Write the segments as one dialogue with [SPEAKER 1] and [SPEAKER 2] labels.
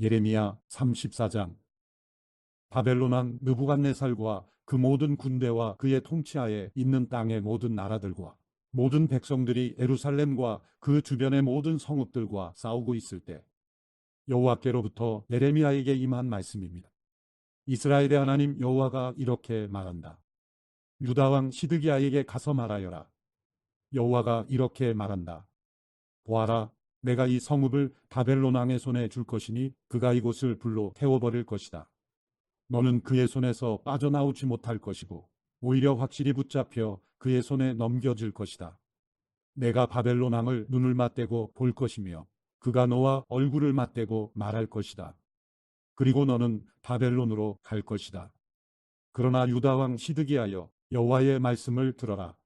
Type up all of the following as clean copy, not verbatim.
[SPEAKER 1] 예레미야 34장. 바벨론 왕 느부갓네살과 그 모든 군대와 그의 통치하에 있는 땅의 모든 나라들과 모든 백성들이 예루살렘과 그 주변의 모든 성읍들과 싸우고 있을 때 여호와께로부터 예레미야에게 임한 말씀입니다. 이스라엘의 하나님 여호와가 이렇게 말한다. 유다 왕 시드기야에게 가서 말하여라. 여호와가 이렇게 말한다. 보아라, 내가 이 성읍을 바벨론 왕의 손에 줄 것이니 그가 이곳을 불로 태워버릴 것이다. 너는 그의 손에서 빠져나오지 못할 것이고 오히려 확실히 붙잡혀 그의 손에 넘겨질 것이다. 내가 바벨론 왕을 눈을 맞대고 볼 것이며 그가 너와 얼굴을 맞대고 말할 것이다. 그리고 너는 바벨론으로 갈 것이다. 그러나 유다 왕 시드기야여, 여호와의 말씀을 들어라.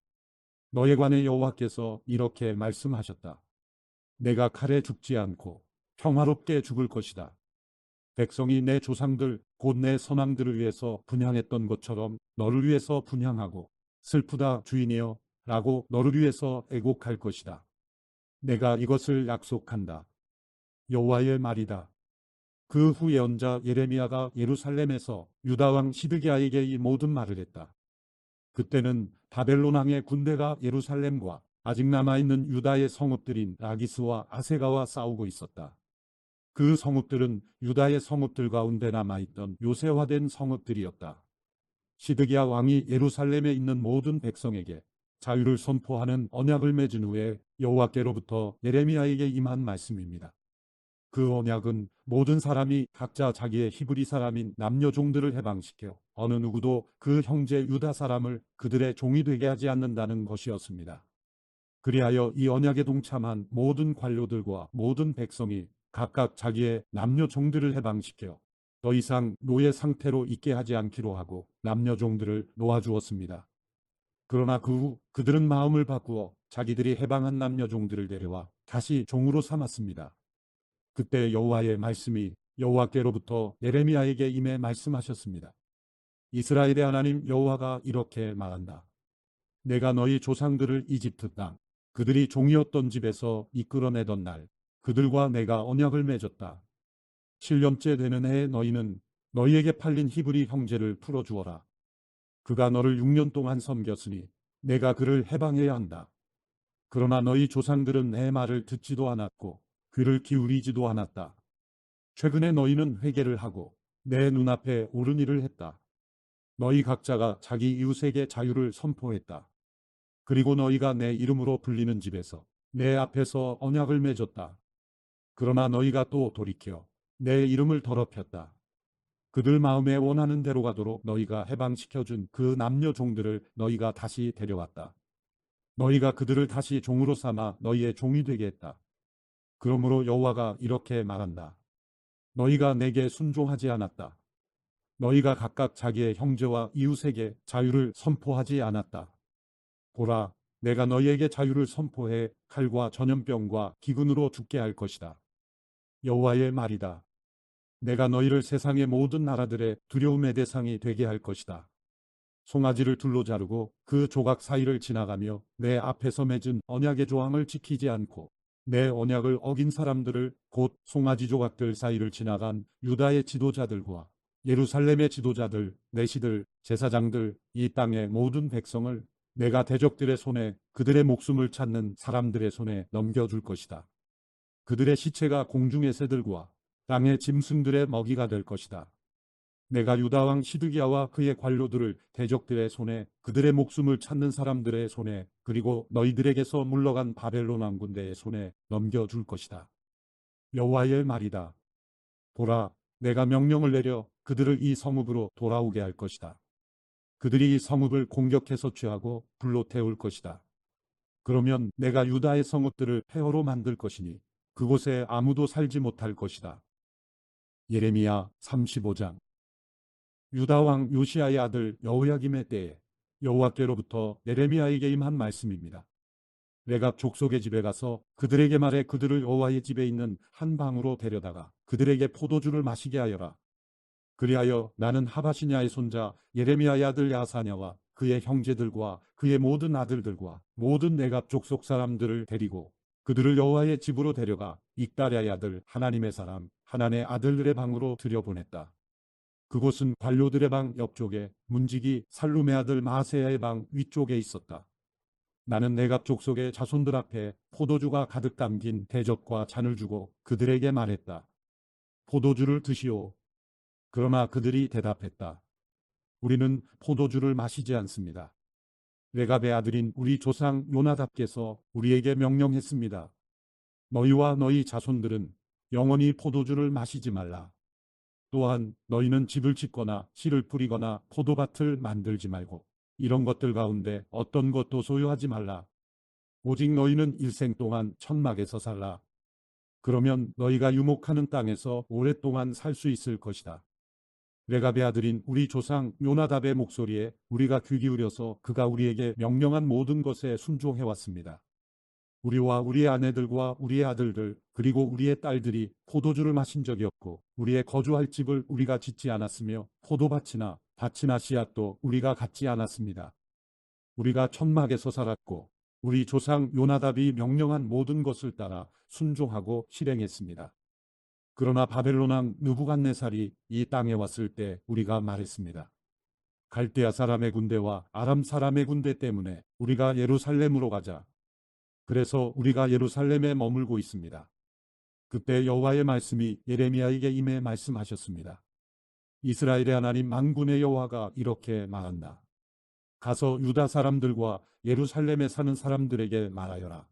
[SPEAKER 1] 너에 관해 여호와께서 이렇게 말씀하셨다. 내가 칼에 죽지 않고 평화롭게 죽을 것이다. 백성이 내 조상들 곧 내 선왕들을 위해서 분향했던 것처럼 너를 위해서 분향하고 슬프다 주인이여 라고 너를 위해서 애곡할 것이다. 내가 이것을 약속한다. 여호와의 말이다. 그 후 예언자 예레미야가 예루살렘에서 유다 왕 시드기야에게 이 모든 말을 했다. 그때는 바벨론 왕의 군대가 예루살렘과 아직 남아있는 유다의 성읍들인 라기스와 아세가와 싸우고 있었다. 그 성읍들은 유다의 성읍들 가운데 남아있던 요새화된 성읍들이었다. 시드기야 왕이 예루살렘에 있는 모든 백성에게 자유를 선포하는 언약을 맺은 후에 여호와께로부터 예레미야에게 임한 말씀입니다. 그 언약은 모든 사람이 각자 자기의 히브리 사람인 남녀 종들을 해방시켜 어느 누구도 그 형제 유다 사람을 그들의 종이 되게 하지 않는다는 것이었습니다. 그리하여 이 언약에 동참한 모든 관료들과 모든 백성이 각각 자기의 남녀 종들을 해방시켜 더 이상 노예 상태로 있게 하지 않기로 하고 남녀 종들을 놓아주었습니다. 그러나 그 후 그들은 마음을 바꾸어 자기들이 해방한 남녀 종들을 데려와 다시 종으로 삼았습니다. 그때 여호와의 말씀이 여호와께로부터 예레미야에게 임해 말씀하셨습니다. 이스라엘의 하나님 여호와가 이렇게 말한다. 내가 너희 조상들을 이집트 땅, 그들이 종이었던 집에서 이끌어내던 날, 그들과 내가 언약을 맺었다. 7년째 되는 해에 너희는 너희에게 팔린 히브리 형제를 풀어주어라. 그가 너를 6년 동안 섬겼으니 내가 그를 해방해야 한다. 그러나 너희 조상들은 내 말을 듣지도 않았고 귀를 기울이지도 않았다. 최근에 너희는 회개를 하고 내 눈앞에 옳은 일을 했다. 너희 각자가 자기 이웃에게 자유를 선포했다. 그리고 너희가 내 이름으로 불리는 집에서 내 앞에서 언약을 맺었다. 그러나 너희가 또 돌이켜 내 이름을 더럽혔다. 그들 마음에 원하는 대로 가도록 너희가 해방시켜준 그 남녀 종들을 너희가 다시 데려왔다. 너희가 그들을 다시 종으로 삼아 너희의 종이 되게 했다. 그러므로 여호와가 이렇게 말한다. 너희가 내게 순종하지 않았다. 너희가 각각 자기의 형제와 이웃에게 자유를 선포하지 않았다. 보라, 내가 너희에게 자유를 선포해 칼과 전염병과 기근으로 죽게 할 것이다. 여호와의 말이다. 내가 너희를 세상의 모든 나라들의 두려움의 대상이 되게 할 것이다. 송아지를 둘로 자르고 그 조각 사이를 지나가며 내 앞에서 맺은 언약의 조항을 지키지 않고 내 언약을 어긴 사람들을 곧 송아지 조각들 사이를 지나간 유다의 지도자들과 예루살렘의 지도자들, 내시들, 제사장들, 이 땅의 모든 백성을 내가 대적들의 손에 그들의 목숨을 찾는 사람들의 손에 넘겨줄 것이다. 그들의 시체가 공중의 새들과 땅의 짐승들의 먹이가 될 것이다. 내가 유다 왕 시드기야와 그의 관료들을 대적들의 손에, 그들의 목숨을 찾는 사람들의 손에, 그리고 너희들에게서 물러간 바벨론 왕 군대의 손에 넘겨줄 것이다. 여호와의 말이다. 보라, 내가 명령을 내려 그들을 이 성읍으로 돌아오게 할 것이다. 그들이 이 성읍을 공격해서 취하고 불로 태울 것이다. 그러면 내가 유다의 성읍들을 폐허로 만들 것이니 그곳에 아무도 살지 못할 것이다. 예레미야 35장. 유다 왕 요시야의 아들 여호야김의 때에 여호와께로부터 예레미야에게 임한 말씀입니다. 내가 족속의 집에 가서 그들에게 말해 그들을 여호와의 집에 있는 한 방으로 데려다가 그들에게 포도주를 마시게 하여라. 그리하여 나는 하바시냐의 손자 예레미야의 아들 야사냐와 그의 형제들과 그의 모든 아들들과 모든 내갑 족속 사람들을 데리고 그들을 여호와의 집으로 데려가 익다랴의 아들 하나님의 사람 하난의 아들들의 방으로 들여보냈다. 그곳은 관료들의 방 옆쪽에 문지기 살룸의 아들 마세야의 방 위쪽에 있었다. 나는 내갑 족속의 자손들 앞에 포도주가 가득 담긴 대접과 잔을 주고 그들에게 말했다. 포도주를 드시오. 그러나 그들이 대답했다. 우리는 포도주를 마시지 않습니다. 레갑의 아들인 우리 조상 요나답께서 우리에게 명령했습니다. 너희와 너희 자손들은 영원히 포도주를 마시지 말라. 또한 너희는 집을 짓거나 씨를 뿌리거나 포도밭을 만들지 말고 이런 것들 가운데 어떤 것도 소유하지 말라. 오직 너희는 일생 동안 천막에서 살라. 그러면 너희가 유목하는 땅에서 오랫동안 살 수 있을 것이다. 레갑의 아들인 우리 조상 요나답의 목소리에 우리가 귀 기울여서 그가 우리에게 명령한 모든 것에 순종해 왔습니다. 우리와 우리의 아내들과 우리의 아들들 그리고 우리의 딸들이 포도주를 마신 적이 없고 우리의 거주할 집을 우리가 짓지 않았으며 포도밭이나 밭이나 씨앗도 우리가 갖지 않았습니다. 우리가 천막에서 살았고 우리 조상 요나답이 명령한 모든 것을 따라 순종하고 실행했습니다. 그러나 바벨론 왕 느부갓네살이 이 땅에 왔을 때 우리가 말했습니다. 갈대아 사람의 군대와 아람 사람의 군대 때문에 우리가 예루살렘으로 가자. 그래서 우리가 예루살렘에 머물고 있습니다. 그때 여호와의 말씀이 예레미야에게 임해 말씀하셨습니다. 이스라엘의 하나님 만군의 여호와가 이렇게 말한다. 가서 유다 사람들과 예루살렘에 사는 사람들에게 말하여라.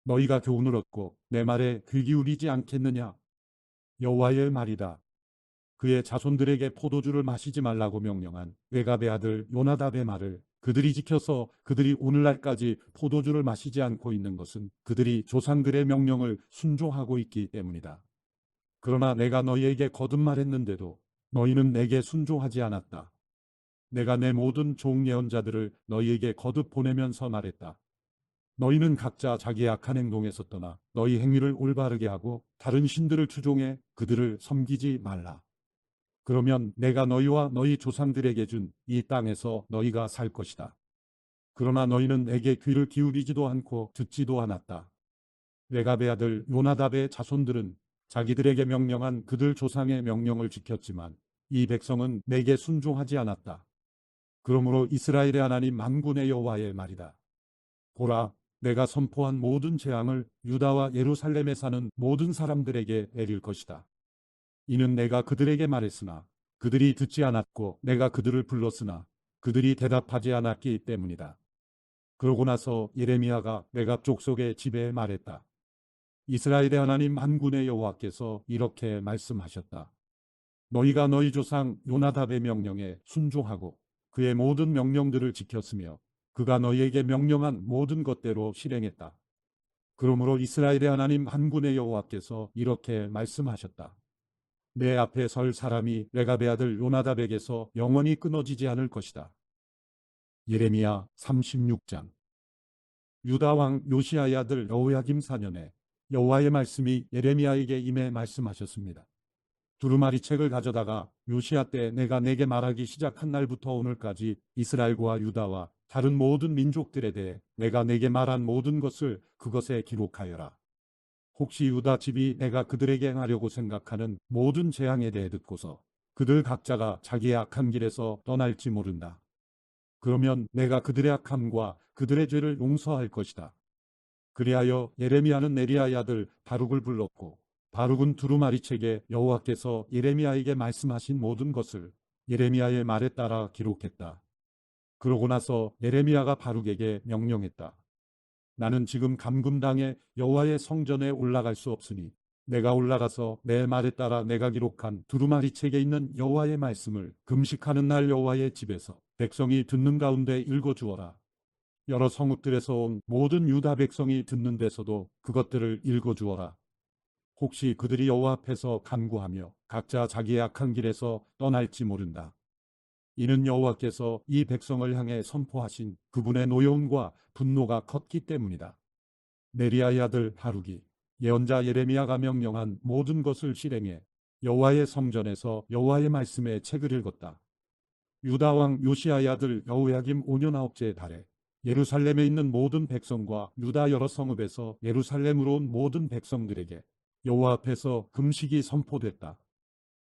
[SPEAKER 1] 너희가 교훈을 얻고 내 말에 귀 기울이지 않겠느냐? 여호와의 말이다. 그의 자손들에게 포도주를 마시지 말라고 명령한 레갑의 아들 요나답의 말을 그들이 지켜서 그들이 오늘날까지 포도주를 마시지 않고 있는 것은 그들이 조상들의 명령을 순종하고 있기 때문이다. 그러나 내가 너희에게 거듭 말했는데도 너희는 내게 순종하지 않았다. 내가 내 모든 종 예언자들을 너희에게 거듭 보내면서 말했다. 너희는 각자 자기의 악한 행동에서 떠나 너희 행위를 올바르게 하고 다른 신들을 추종해 그들을 섬기지 말라. 그러면 내가 너희와 너희 조상들에게 준 이 땅에서 너희가 살 것이다. 그러나 너희는 내게 귀를 기울이지도 않고 듣지도 않았다. 레갑의 아들 요나답의 자손들은 자기들에게 명령한 그들 조상의 명령을 지켰지만 이 백성은 내게 순종하지 않았다. 그러므로 이스라엘의 하나님 만군의 여호와의 말이다. 보라, 내가 선포한 모든 재앙을 유다와 예루살렘에 사는 모든 사람들에게 내릴 것이다. 이는 내가 그들에게 말했으나 그들이 듣지 않았고 내가 그들을 불렀으나 그들이 대답하지 않았기 때문이다. 그러고 나서 예레미야가 레갑 족속의 집에 말했다. 이스라엘의 하나님 만군의 여호와께서 이렇게 말씀하셨다. 너희가 너희 조상 요나답의 명령에 순종하고 그의 모든 명령들을 지켰으며 그가 너희에게 명령한 모든 것대로 실행했다. 그러므로 이스라엘의 하나님 만군의 여호와께서 이렇게 말씀하셨다. 내 앞에 설 사람이 레갑의 아들 요나답에게서 영원히 끊어지지 않을 것이다. 예레미야 36장. 유다 왕 요시야의 아들 여호야김 4년에 여호와의 말씀이 예레미야에게 임해 말씀하셨습니다. 두루마리 책을 가져다가 요시야 때 내가 내게 말하기 시작한 날부터 오늘까지 이스라엘과 유다와 다른 모든 민족들에 대해 내가 내게 말한 모든 것을 그것에 기록하여라. 혹시 유다 집이 내가 그들에게 행하려고 생각하는 모든 재앙에 대해 듣고서 그들 각자가 자기의 악한 길에서 떠날지 모른다. 그러면 내가 그들의 악함과 그들의 죄를 용서할 것이다. 그리하여 예레미야는 네리야의 아들 바룩을 불렀고 바룩은 두루마리 책에 여호와께서 예레미야에게 말씀하신 모든 것을 예레미야의 말에 따라 기록했다. 그러고 나서 예레미야가 바룩에게 명령했다. 나는 지금 감금당해 여호와의 성전에 올라갈 수 없으니 내가 올라가서 내 말에 따라 내가 기록한 두루마리 책에 있는 여호와의 말씀을 금식하는 날 여호와의 집에서 백성이 듣는 가운데 읽어주어라. 여러 성읍들에서 온 모든 유다 백성이 듣는 데서도 그것들을 읽어주어라. 혹시 그들이 여호와 앞에서 간구하며 각자 자기의 악한 길에서 떠날지 모른다. 이는 여호와께서 이 백성을 향해 선포하신 그분의 노여움과 분노가 컸기 때문이다. 네리야의 아들 바룩이 예언자 예레미야가 명령한 모든 것을 실행해 여호와의 성전에서 여호와의 말씀의 책을 읽었다. 유다 왕 요시야의 아들 여호야김 5년 9째 달에 예루살렘에 있는 모든 백성과 유다 여러 성읍에서 예루살렘으로 온 모든 백성들에게 여호와 앞에서 금식이 선포됐다.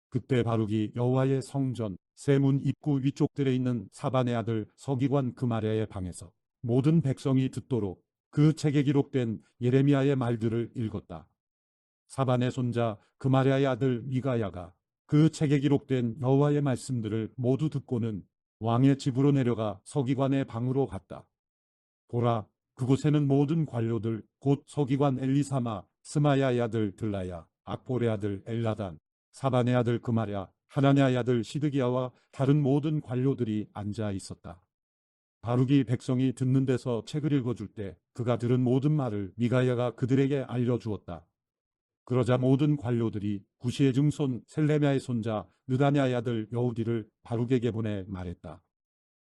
[SPEAKER 1] 그때 바룩이 여호와의 성전 세문 입구 위쪽들에 있는 사반의 아들 서기관 그마랴의 방에서 모든 백성이 듣도록 그 책에 기록된 예레미야의 말들을 읽었다. 사반의 손자 그마랴의 아들 미가야가 그 책에 기록된 여호와의 말씀들을 모두 듣고는 왕의 집으로 내려가 서기관의 방으로 갔다. 보라, 그곳에는 모든 관료들 곧 서기관 엘리사마, 스마야의 아들 들라야, 악볼의 아들 엘라단, 사반의 아들 그마랴, 하나냐의 아들 시드기야와 다른 모든 관료들이 앉아 있었다. 바룩이 백성이 듣는 데서 책을 읽어줄 때 그가 들은 모든 말을 미가야가 그들에게 알려주었다. 그러자 모든 관료들이 구시의 증손 셀레미야의 손자 느다냐의 아들 여우디를 바룩에게 보내 말했다.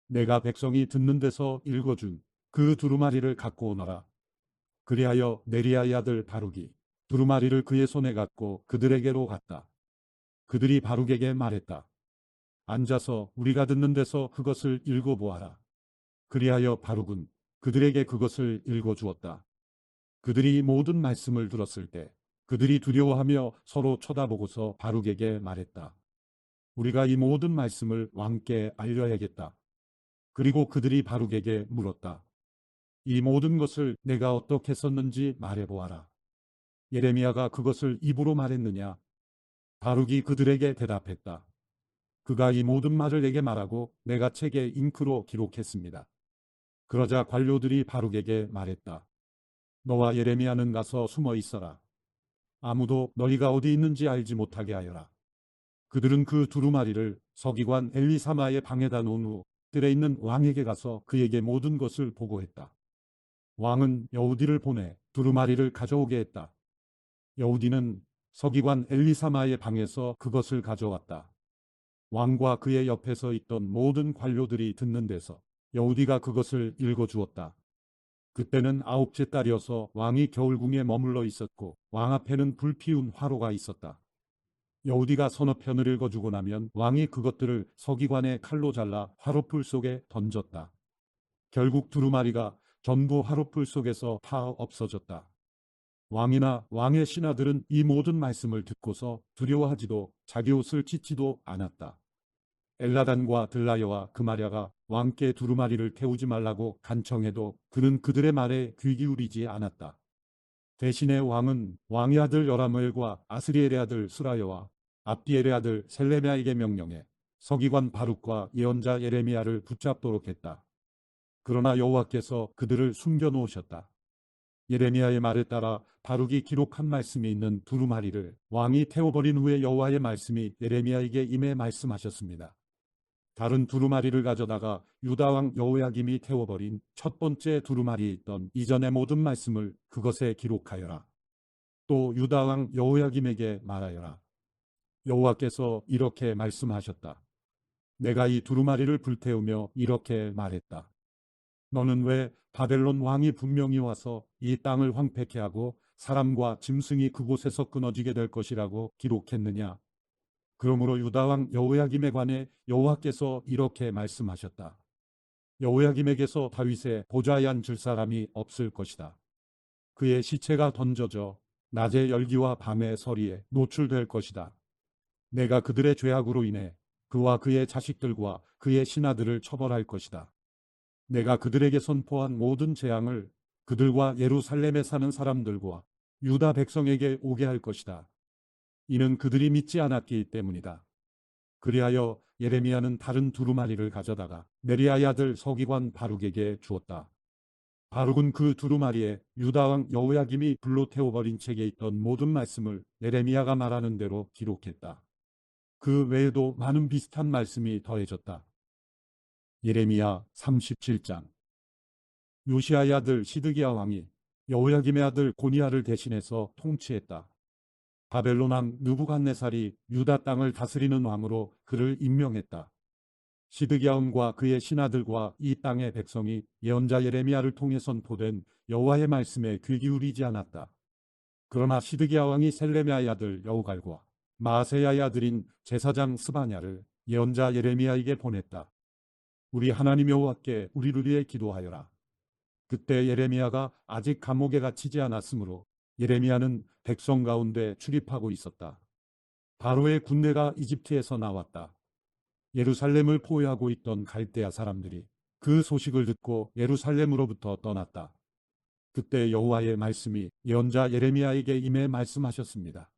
[SPEAKER 1] 내가 백성이 듣는 데서 읽어준 그 두루마리를 갖고 오너라. 그리하여 네리야의 아들 바룩이 두루마리를 그의 손에 갖고 그들에게로 갔다. 그들이 바룩에게 말했다. 앉아서 우리가 듣는 데서 그것을 읽어보아라. 그리하여 바룩은 그들에게 그것을 읽어주었다. 그들이 모든 말씀을 들었을 때 그들이 두려워하며 서로 쳐다보고서 바룩에게 말했다. 우리가 이 모든 말씀을 왕께 알려야겠다. 그리고 그들이 바룩에게 물었다. 이 모든 것을 내가 어떻게 썼는지 말해보아라. 예레미야가 그것을 입으로 말했느냐? 바룩이 그들에게 대답했다. 그가 이 모든 말을 내게 말하고 내가 책에 잉크로 기록했습니다. 그러자 관료들이 바룩에게 말했다. 너와 예레미야는 가서 숨어 있어라. 아무도 너희가 어디 있는지 알지 못하게 하여라. 그들은 그 두루마리를 서기관 엘리사마의 방에다 놓은 후 들에 있는 왕에게 가서 그에게 모든 것을 보고했다. 왕은 여우디를 보내 두루마리를 가져오게 했다. 여우디는 서기관 엘리사마의 방에서 그것을 가져왔다. 왕과 그의 옆에서 있던 모든 관료들이 듣는 데서 여우디가 그것을 읽어주었다. 그때는 9째 달이어서 왕이 겨울궁에 머물러 있었고 왕 앞에는 불피운 화로가 있었다. 여우디가 서너 편을 읽어주고 나면 왕이 그것들을 서기관의 칼로 잘라 화로불 속에 던졌다. 결국 두루마리가 전부 화로불 속에서 다 없어졌다. 왕이나 왕의 신하들은 이 모든 말씀을 듣고서 두려워하지도 자기 옷을 찢지도 않았다. 엘라단과 들라야와 그마랴가 왕께 두루마리를 태우지 말라고 간청해도 그는 그들의 말에 귀 기울이지 않았다. 대신에 왕은 왕의 아들 여라무엘과 아스리엘의 아들 스라야와 압디엘의 아들 셀레미야에게 명령해 서기관 바룩과 예언자 예레미야를 붙잡도록 했다. 그러나 여호와께서 그들을 숨겨놓으셨다. 예레미야의 말에 따라 바룩이 기록한 말씀이 있는 두루마리를 왕이 태워버린 후에 여호와의 말씀이 예레미야에게 임해 말씀하셨습니다. 다른 두루마리를 가져다가 유다왕 여호야김이 태워버린 첫 번째 두루마리에 있던 이전의 모든 말씀을 그것에 기록하여라. 또 유다왕 여호야김에게 말하여라. 여호와께서 이렇게 말씀하셨다. 내가 이 두루마리를 불태우며 이렇게 말했다. 너는 왜 바벨론 왕이 분명히 와서 이 땅을 황폐케 하고 사람과 짐승이 그곳에서 끊어지게 될 것이라고 기록했느냐? 그러므로 유다왕 여호야김에 관해 여호와께서 이렇게 말씀하셨다. 여호야김에게서 다윗의 보좌에 앉을 사람이 없을 것이다. 그의 시체가 던져져 낮의 열기와 밤의 서리에 노출될 것이다. 내가 그들의 죄악으로 인해 그와 그의 자식들과 그의 신하들을 처벌할 것이다. 내가 그들에게 선포한 모든 재앙을 그들과 예루살렘에 사는 사람들과 유다 백성에게 오게 할 것이다. 이는 그들이 믿지 않았기 때문이다. 그리하여 예레미야는 다른 두루마리를 가져다가 네리야의 아들 서기관 바룩에게 주었다. 바룩은 그 두루마리에 유다왕 여호야김이 불로 태워버린 책에 있던 모든 말씀을 예레미야가 말하는 대로 기록했다. 그 외에도 많은 비슷한 말씀이 더해졌다. 예레미야 37장. 요시야의 아들 시드기야 왕이 여호야김의 아들 고니야를 대신해서 통치했다. 바벨론 왕 느부갓네살이 유다 땅을 다스리는 왕으로 그를 임명했다. 시드기야 왕과 그의 신하들과 이 땅의 백성이 예언자 예레미야를 통해 선포된 여호와의 말씀에 귀 기울이지 않았다. 그러나 시드기야 왕이 셀레미야의 아들 여우갈과 마아세야의 아들인 제사장 스바냐를 예언자 예레미야에게 보냈다. 우리 하나님 여호와께 우리를 위해 기도하여라. 그때 예레미야가 아직 감옥에 갇히지 않았으므로 예레미야는 백성 가운데 출입하고 있었다. 바로의 군대가 이집트에서 나왔다. 예루살렘을 포위하고 있던 갈대아 사람들이 그 소식을 듣고 예루살렘으로부터 떠났다. 그때 여호와의 말씀이 예언자 예레미야에게 임해 말씀하셨습니다.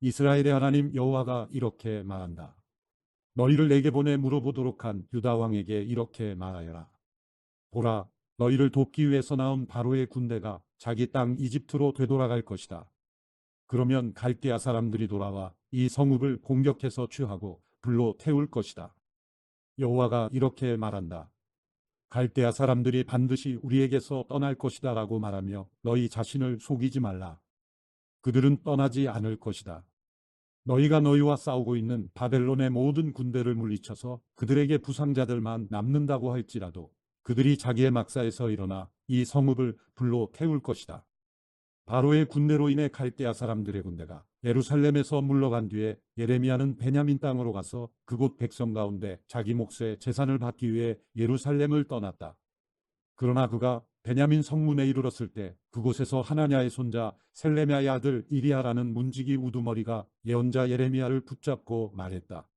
[SPEAKER 1] 이스라엘의 하나님 여호와가 이렇게 말한다. 너희를 내게 보내 물어보도록 한 유다 왕에게 이렇게 말하여라. 보라, 너희를 돕기 위해서 나온 바로의 군대가 자기 땅 이집트로 되돌아갈 것이다. 그러면 갈대아 사람들이 돌아와 이 성읍을 공격해서 취하고 불로 태울 것이다. 여호와가 이렇게 말한다. 갈대아 사람들이 반드시 우리에게서 떠날 것이다 라고 말하며 너희 자신을 속이지 말라. 그들은 떠나지 않을 것이다. 너희가 너희와 싸우고 있는 바벨론의 모든 군대를 물리쳐서 그들에게 부상자들만 남는다고 할지라도 그들이 자기의 막사에서 일어나 이 성읍을 불로 태울 것이다. 바로의 군대로 인해 갈대아 사람들의 군대가 예루살렘에서 물러간 뒤에 예레미야는 베냐민 땅으로 가서 그곳 백성 가운데 자기 몫의 재산을 받기 위해 예루살렘을 떠났다. 그러나 그가 베냐민 성문에 이르렀을 때 그곳에서 하나냐의 손자 셀레미야의 아들 이리야라는 문지기 우두머리가 예언자 예레미야를 붙잡고 말했다.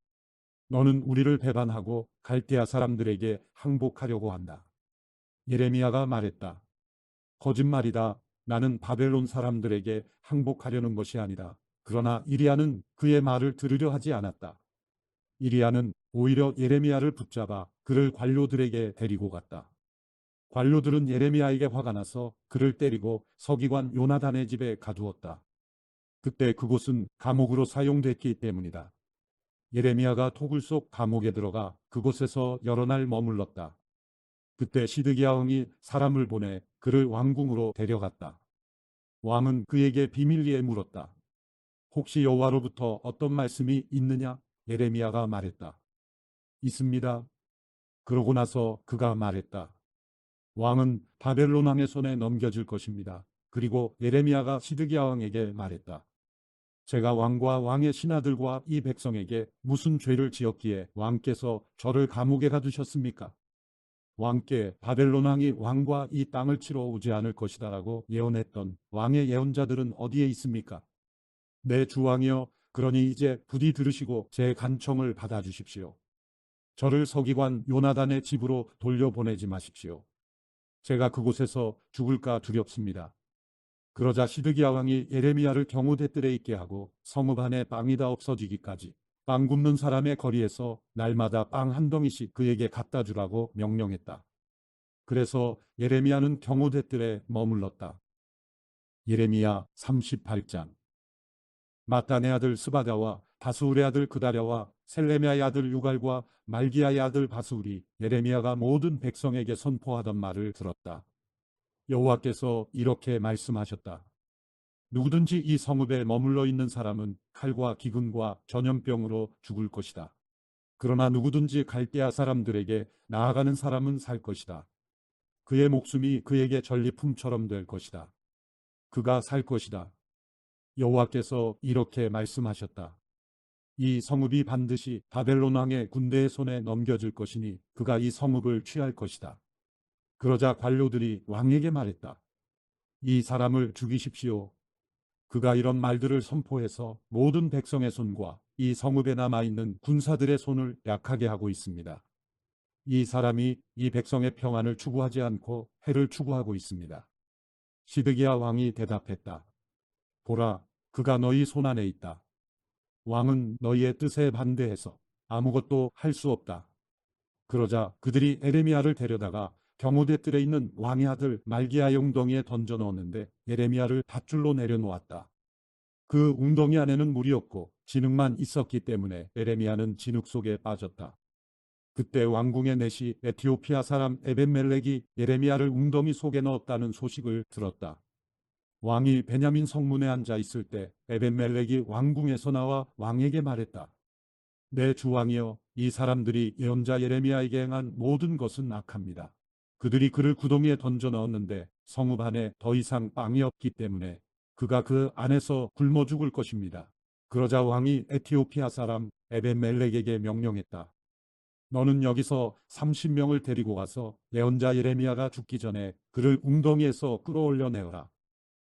[SPEAKER 1] 너는 우리를 배반하고 갈대아 사람들에게 항복하려고 한다. 예레미야가 말했다. 거짓말이다. 나는 바벨론 사람들에게 항복하려는 것이 아니다. 그러나 이리야는 그의 말을 들으려 하지 않았다. 이리야는 오히려 예레미야를 붙잡아 그를 관료들에게 데리고 갔다. 관료들은 예레미야에게 화가 나서 그를 때리고 서기관 요나단의 집에 가두었다. 그때 그곳은 감옥으로 사용됐기 때문이다. 예레미야가 토굴 속 감옥에 들어가 그곳에서 여러 날 머물렀다. 그때 시드기야 왕이 사람을 보내 그를 왕궁으로 데려갔다. 왕은 그에게 비밀리에 물었다. 혹시 여호와로부터 어떤 말씀이 있느냐? 예레미야가 말했다. 있습니다. 그러고 나서 그가 말했다. 왕은 바벨론 왕의 손에 넘겨질 것입니다. 그리고 예레미야가 시드기야 왕에게 말했다. 제가 왕과 왕의 신하들과 이 백성에게 무슨 죄를 지었기에 왕께서 저를 감옥에 가두셨습니까? 왕께 바벨론 왕이 왕과 이 땅을 치러 오지 않을 것이다라고 예언했던 왕의 예언자들은 어디에 있습니까? 내 주왕이여, 그러니 이제 부디 들으시고 제 간청을 받아주십시오. 저를 서기관 요나단의 집으로 돌려보내지 마십시오. 제가 그곳에서 죽을까 두렵습니다. 그러자 시드기야 왕이 예레미야를 경호대뜰에 있게 하고 성읍 안에 빵이 다 없어지기까지 빵 굽는 사람의 거리에서 날마다 빵 한 덩이씩 그에게 갖다 주라고 명령했다. 그래서 예레미야는 경호대뜰에 머물렀다. 예레미야 38장. 마탄의 아들 스바다와 바스울의 아들 그다랴와 셀레미야의 아들 유갈과 말기야의 아들 바스울이 예레미야가 모든 백성에게 선포하던 말을 들었다. 여호와께서 이렇게 말씀하셨다. 누구든지 이 성읍에 머물러 있는 사람은 칼과 기근과 전염병으로 죽을 것이다. 그러나 누구든지 갈대아 사람들에게 나아가는 사람은 살 것이다. 그의 목숨이 그에게 전리품처럼 될 것이다. 그가 살 것이다. 여호와께서 이렇게 말씀하셨다. 이 성읍이 반드시 바벨론 왕의 군대의 손에 넘겨질 것이니 그가 이 성읍을 취할 것이다. 그러자 관료들이 왕에게 말했다. 이 사람을 죽이십시오. 그가 이런 말들을 선포해서 모든 백성의 손과 이 성읍에 남아있는 군사들의 손을 약하게 하고 있습니다. 이 사람이 이 백성의 평안을 추구하지 않고 해를 추구하고 있습니다. 시드기야 왕이 대답했다. 보라, 그가 너희 손안에 있다. 왕은 너희의 뜻에 반대해서 아무것도 할 수 없다. 그러자 그들이 에레미야를 데려다가 경호대뜰에 있는 왕의 아들 말기야의 웅덩이에 던져 넣었는데 예레미야를 밧줄로 내려놓았다. 그 웅덩이 안에는 물이 없고 진흙만 있었기 때문에 예레미야는 진흙 속에 빠졌다. 그때 왕궁의 내시 에티오피아 사람 에벤멜렉이 예레미야를 웅덩이 속에 넣었다는 소식을 들었다. 왕이 베냐민 성문에 앉아 있을 때 에벤멜렉이 왕궁에서 나와 왕에게 말했다. 내 주왕이여, 이 사람들이 예언자 예레미야에게 행한 모든 것은 악합니다. 그들이 그를 구덩이에 던져 넣었는데 성읍 안에 더 이상 빵이 없기 때문에 그가 그 안에서 굶어 죽을 것입니다. 그러자 왕이 에티오피아 사람 에벤멜렉에게 명령했다. 너는 여기서 30명을 데리고 가서 예언자 예레미야가 죽기 전에 그를 웅덩이에서 끌어올려 내어라.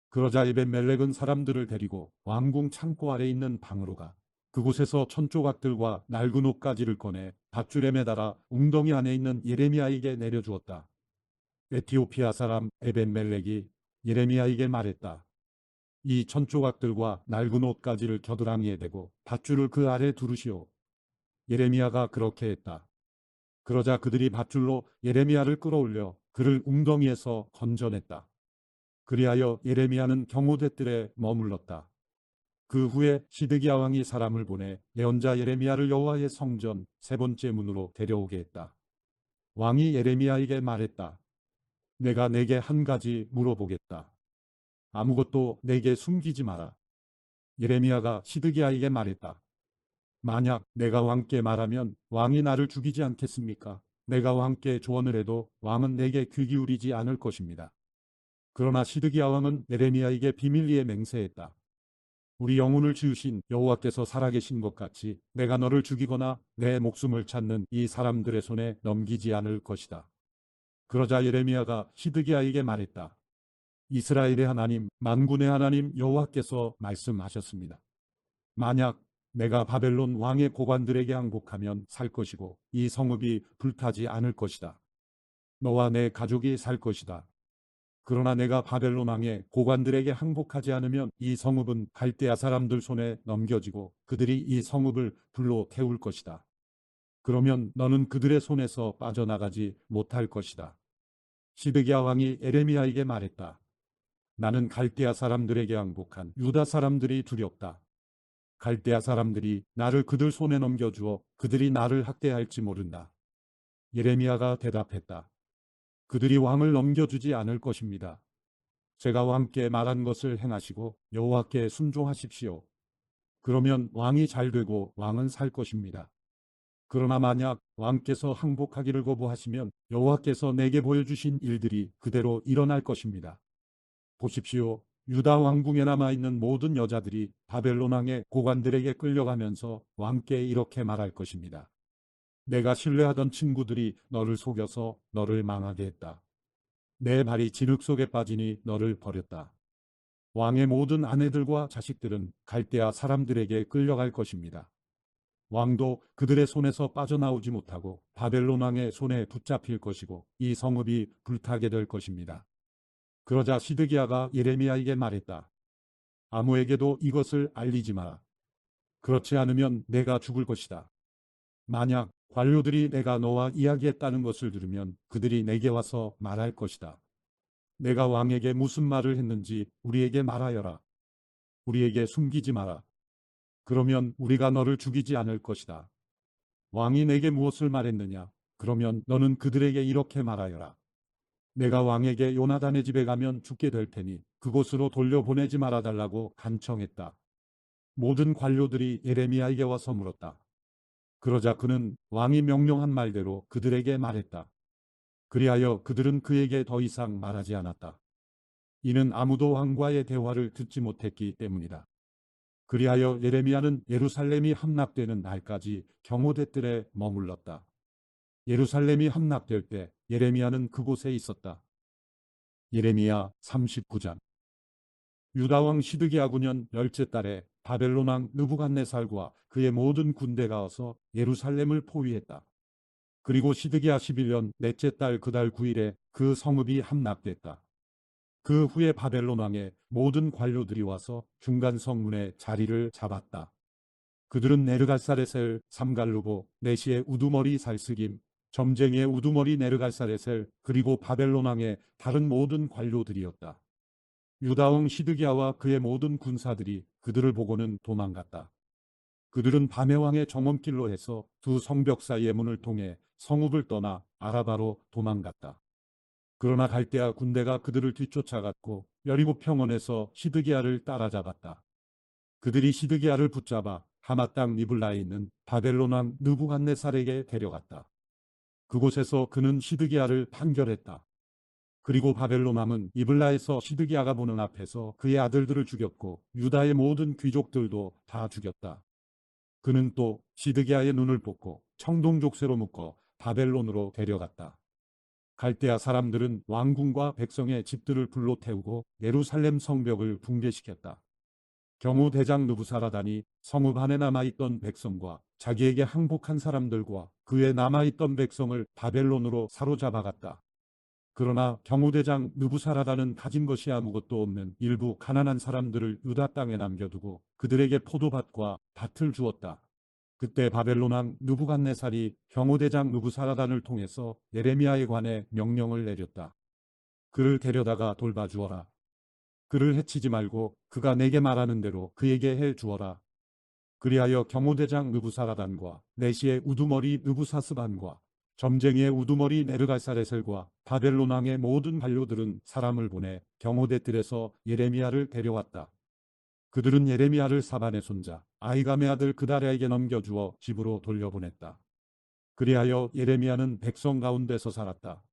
[SPEAKER 1] 그러자 에벤멜렉은 사람들을 데리고 왕궁 창고 아래 있는 방으로 가. 그곳에서 천조각들과 낡은 옷가지를 꺼내 밧줄에 매달아 웅덩이 안에 있는 예레미야에게 내려주었다. 에티오피아 사람 에벤멜렉이 예레미야에게 말했다. 이 천조각들과 낡은 옷가지를 겨드랑이에 대고 밧줄을 그 아래 두르시오. 예레미야가 그렇게 했다. 그러자 그들이 밧줄로 예레미야를 끌어올려 그를 웅덩이에서 건져냈다. 그리하여 예레미야는 경호대뜰에 머물렀다. 그 후에 시드기야 왕이 사람을 보내 예언자 예레미야를 여호와의 성전 세 번째 문으로 데려오게 했다. 왕이 예레미야에게 말했다. 내가 내게 한 가지 물어보겠다. 아무것도 내게 숨기지 마라. 예레미야가 시드기야에게 말했다. 만약 내가 왕께 말하면 왕이 나를 죽이지 않겠습니까? 내가 왕께 조언을 해도 왕은 내게 귀 기울이지 않을 것입니다. 그러나 시드기야 왕은 예레미야에게 비밀리에 맹세했다. 우리 영혼을 지으신 여호와께서 살아계신 것 같이 내가 너를 죽이거나 내 목숨을 찾는 이 사람들의 손에 넘기지 않을 것이다. 그러자 예레미야가 시드기야에게 말했다. 이스라엘의 하나님, 만군의 하나님 여호와께서 말씀하셨습니다. 만약 내가 바벨론 왕의 고관들에게 항복하면 살 것이고 이 성읍이 불타지 않을 것이다. 너와 내 가족이 살 것이다. 그러나 내가 바벨론 왕의 고관들에게 항복하지 않으면 이 성읍은 갈대아 사람들 손에 넘겨지고 그들이 이 성읍을 불로 태울 것이다. 그러면 너는 그들의 손에서 빠져나가지 못할 것이다. 시드기야 왕이 예레미야에게 말했다. 나는 갈대아 사람들에게 항복한 유다 사람들이 두렵다. 갈대아 사람들이 나를 그들 손에 넘겨주어 그들이 나를 학대할지 모른다. 예레미야가 대답했다. 그들이 왕을 넘겨주지 않을 것입니다. 제가 왕께 말한 것을 행하시고 여호와께 순종하십시오. 그러면 왕이 잘 되고 왕은 살 것입니다. 그러나 만약 왕께서 항복하기를 거부하시면 여호와께서 내게 보여주신 일들이 그대로 일어날 것입니다. 보십시오. 유다 왕궁에 남아있는 모든 여자들이 바벨론 왕의 고관들에게 끌려가면서 왕께 이렇게 말할 것입니다. 내가 신뢰하던 친구들이 너를 속여서 너를 망하게 했다. 내 발이 진흙 속에 빠지니 너를 버렸다. 왕의 모든 아내들과 자식들은 갈대아 사람들에게 끌려갈 것입니다. 왕도 그들의 손에서 빠져나오지 못하고 바벨론 왕의 손에 붙잡힐 것이고 이 성읍이 불타게 될 것입니다. 그러자 시드기야가 예레미야에게 말했다. 아무에게도 이것을 알리지 마라. 그렇지 않으면 내가 죽을 것이다. 만약 관료들이 내가 너와 이야기했다는 것을 들으면 그들이 내게 와서 말할 것이다. 내가 왕에게 무슨 말을 했는지 우리에게 말하여라. 우리에게 숨기지 마라. 그러면 우리가 너를 죽이지 않을 것이다. 왕이 내게 무엇을 말했느냐? 그러면 너는 그들에게 이렇게 말하여라. 내가 왕에게 요나단의 집에 가면 죽게 될 테니 그곳으로 돌려보내지 말아달라고 간청했다. 모든 관료들이 예레미야에게 와서 물었다. 그러자 그는 왕이 명령한 말대로 그들에게 말했다. 그리하여 그들은 그에게 더 이상 말하지 않았다. 이는 아무도 왕과의 대화를 듣지 못했기 때문이다. 그리하여 예레미야는 예루살렘이 함락되는 날까지 경호대뜰에 머물렀다. 예루살렘이 함락될 때 예레미야는 그곳에 있었다. 예레미야 39장. 유다왕 시드기야 9년 열째 달에 바벨론 왕 느부갓네살과 그의 모든 군대가 와서 예루살렘을 포위했다. 그리고 시드기야 11년 넷째 달 그 달 9일에 그 성읍이 함락됐다. 그 후에 바벨론 왕의 모든 관료들이 와서 중간 성문에 자리를 잡았다. 그들은 네르갈사레셀, 삼갈루보, 네시의 우두머리 살스김, 점쟁이의 우두머리 네르갈사레셀, 그리고 바벨론 왕의 다른 모든 관료들이었다. 유다왕 시드기야와 그의 모든 군사들이 그들을 보고는 도망갔다. 그들은 밤의 왕의 정원길로 해서 두 성벽 사이의 문을 통해 성읍을 떠나 아라바로 도망갔다. 그러나 갈대아 군대가 그들을 뒤쫓아갔고 여리고 평원에서 시드기야를 따라잡았다. 그들이 시드기야를 붙잡아 하마 땅 리블라에 있는 바벨론 왕 느부갓네살에게 데려갔다. 그곳에서 그는 시드기야를 판결했다. 그리고 바벨론 왕은 리블라에서 시드기야가 보는 앞에서 그의 아들들을 죽였고 유다의 모든 귀족들도 다 죽였다. 그는 또 시드기야의 눈을 뽑고 청동족쇄로 묶어 바벨론으로 데려갔다. 갈대아 사람들은 왕궁과 백성의 집들을 불로 태우고 예루살렘 성벽을 붕괴시켰다. 경호대장 느부사라단이 성읍 안에 남아있던 백성과 자기에게 항복한 사람들과 그에 남아있던 백성을 바벨론으로 사로잡아갔다. 그러나 경호대장 느부사라단은 가진 것이 아무것도 없는 일부 가난한 사람들을 유다 땅에 남겨두고 그들에게 포도밭과 밭을 주었다. 그때 바벨론 왕 느부갓네살이 경호대장 느부사라단을 통해서 예레미야에 관해 명령을 내렸다. 그를 데려다가 돌봐주어라. 그를 해치지 말고 그가 내게 말하는 대로 그에게 해 주어라. 그리하여 경호대장 느부사라단과 내시의 우두머리 느부사스반과 점쟁이의 우두머리 네르갈사레셀과 바벨론 왕의 모든 관료들은 사람을 보내 경호대 뜰에서 예레미야를 데려왔다. 그들은 예레미야를 사반의 손자 아이감의 아들 그다랴에게 넘겨주어 집으로 돌려보냈다. 그리하여 예레미야는 백성 가운데서 살았다.